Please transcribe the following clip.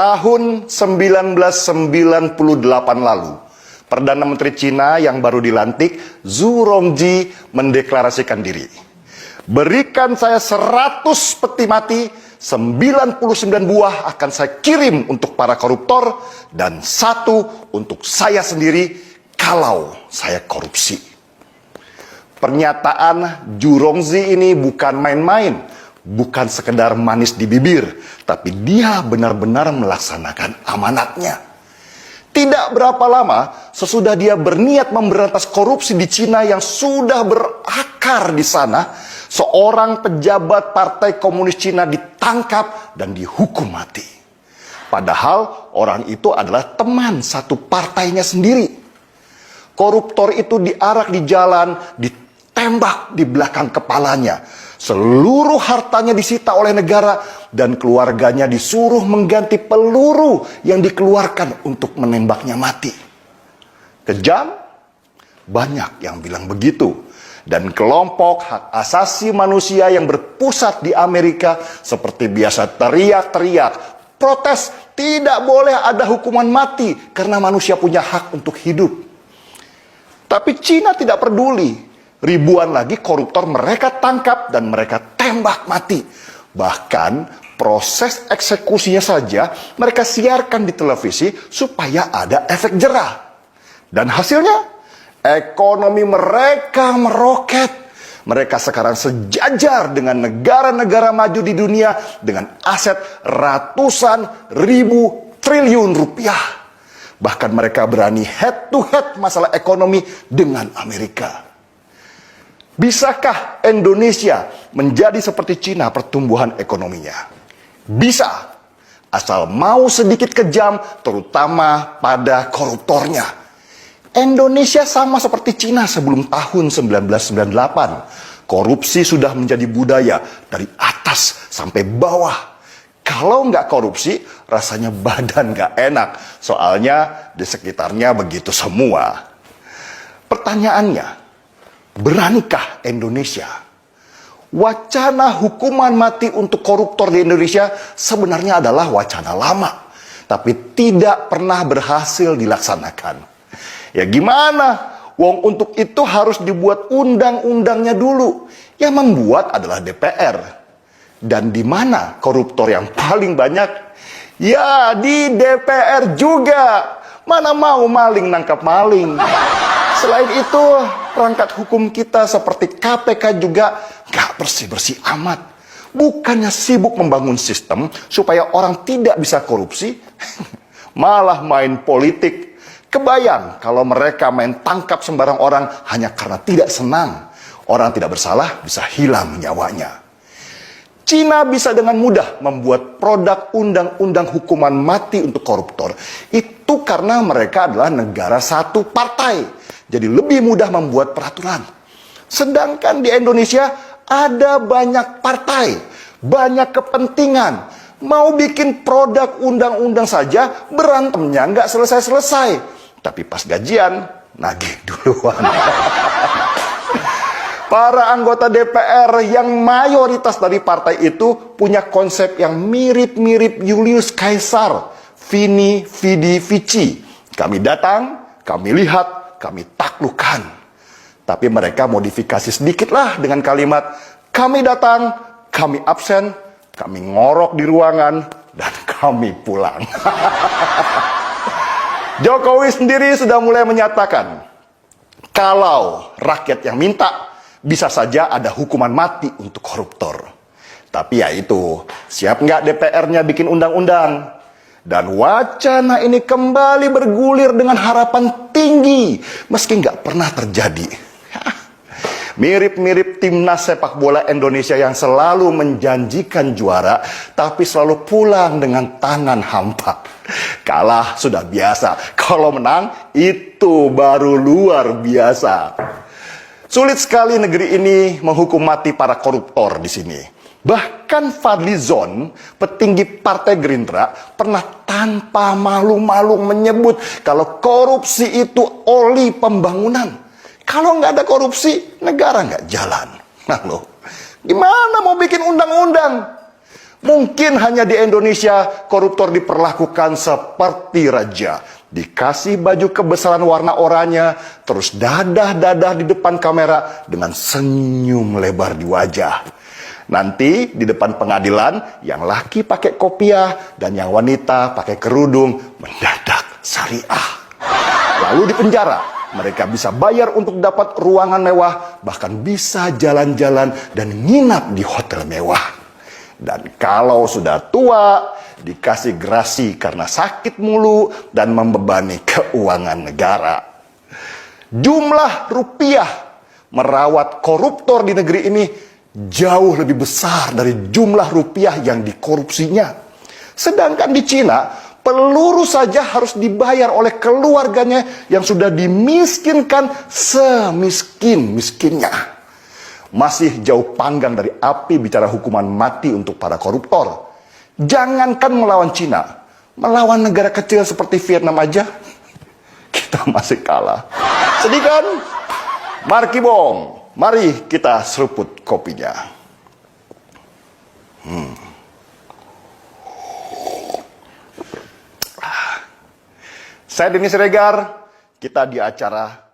Tahun 1998 lalu, Perdana Menteri Cina yang baru dilantik, Zhu Rongji, mendeklarasikan diri. Berikan saya 100 peti mati, 99 buah akan saya kirim untuk para koruptor, dan 1 untuk saya sendiri kalau saya korupsi. Pernyataan Zhu Rongji ini bukan main-main, bukan sekedar manis di bibir, tapi dia benar-benar melaksanakan amanatnya. Tidak berapa lama sesudah dia berniat memberantas korupsi di Cina yang sudah berakar di sana, seorang pejabat Partai Komunis Cina ditangkap dan dihukum mati. Padahal orang itu adalah teman satu partainya sendiri. Koruptor itu diarak di jalan, ditembak di belakang kepalanya. Seluruh hartanya disita oleh negara dan keluarganya disuruh mengganti peluru yang dikeluarkan untuk menembaknya mati. Kejam? Banyak yang bilang begitu. Dan kelompok hak asasi manusia yang berpusat di Amerika seperti biasa teriak-teriak, protes, tidak boleh ada hukuman mati karena manusia punya hak untuk hidup. Tapi Cina tidak peduli. Ribuan lagi koruptor mereka tangkap dan mereka tembak mati. Bahkan proses eksekusinya saja mereka siarkan di televisi supaya ada efek jerah. Dan hasilnya, ekonomi mereka meroket. Mereka sekarang sejajar dengan negara-negara maju di dunia dengan aset ratusan ribu triliun rupiah. Bahkan mereka berani head to head masalah ekonomi dengan Amerika. Bisakah Indonesia menjadi seperti Cina pertumbuhan ekonominya? Bisa, asal mau sedikit kejam, terutama pada koruptornya. Indonesia sama seperti Cina sebelum tahun 1998. Korupsi sudah menjadi budaya dari atas sampai bawah. Kalau nggak korupsi, rasanya badan nggak enak. Soalnya di sekitarnya begitu semua. Pertanyaannya, beranikah Indonesia? Wacana hukuman mati untuk koruptor di Indonesia sebenarnya adalah wacana lama, tapi tidak pernah berhasil dilaksanakan. Ya gimana? Wong untuk itu harus dibuat undang-undangnya dulu. Yang membuat adalah DPR. Dan di mana koruptor yang paling banyak? Ya di DPR juga. Mana mau maling nangkap maling. Selain itu, perangkat hukum kita seperti KPK juga gak bersih-bersih amat. Bukannya sibuk membangun sistem supaya orang tidak bisa korupsi, malah main politik. Kebayang kalau mereka main tangkap sembarang orang hanya karena tidak senang. Orang tidak bersalah bisa hilang nyawanya. Cina bisa dengan mudah membuat produk undang-undang hukuman mati untuk koruptor. Itu karena mereka adalah negara satu partai. Jadi lebih mudah membuat peraturan. Sedangkan di Indonesia ada banyak partai, banyak kepentingan. Mau bikin produk undang-undang saja berantemnya nggak selesai-selesai. Tapi pas gajian, nagih duluan. Para anggota DPR yang mayoritas dari partai itu punya konsep yang mirip-mirip Julius Caesar, Vini, Vidi, Vici. Kami datang, kami lihat, kami taklukkan. Tapi mereka modifikasi sedikitlah dengan kalimat, kami datang, kami absen, kami ngorok di ruangan, dan kami pulang. Jokowi sendiri sudah mulai menyatakan, kalau rakyat yang minta, bisa saja ada hukuman mati untuk koruptor. Tapi ya itu, siap nggak DPR-nya bikin undang-undang? Dan wacana ini kembali bergulir dengan harapan tinggi, meski nggak pernah terjadi. Mirip-mirip timnas sepak bola Indonesia yang selalu menjanjikan juara, tapi selalu pulang dengan tangan hampa. Kalah sudah biasa, kalau menang itu baru luar biasa. Sulit sekali negeri ini menghukum mati para koruptor di sini. Bahkan Fadly Zon, petinggi Partai Gerindra, pernah tanpa malu-malu menyebut kalau korupsi itu oli pembangunan. Kalau nggak ada korupsi, negara nggak jalan. Nah loh, gimana mau bikin undang-undang? Mungkin hanya di Indonesia koruptor diperlakukan seperti raja. Dikasih baju kebesaran warna oranye, terus dadah-dadah di depan kamera dengan senyum lebar di wajah. Nanti di depan pengadilan, yang laki pakai kopiah dan yang wanita pakai kerudung mendadak syariah. Lalu di penjara, mereka bisa bayar untuk dapat ruangan mewah, bahkan bisa jalan-jalan dan nginap di hotel mewah. Dan kalau sudah tua, dikasih gerasi karena sakit mulu dan membebani keuangan negara. Jumlah rupiah merawat koruptor di negeri ini jauh lebih besar dari jumlah rupiah yang dikorupsinya. Sedangkan di Cina, peluru saja harus dibayar oleh keluarganya yang sudah dimiskinkan semiskin-miskinnya. Masih jauh panggang dari api bicara hukuman mati untuk para koruptor. Jangankan melawan Cina, melawan negara kecil seperti Vietnam aja, kita masih kalah. Sedih kan? Marki Bong, mari kita seruput kopinya. Saya Denny Siregar, kita di acara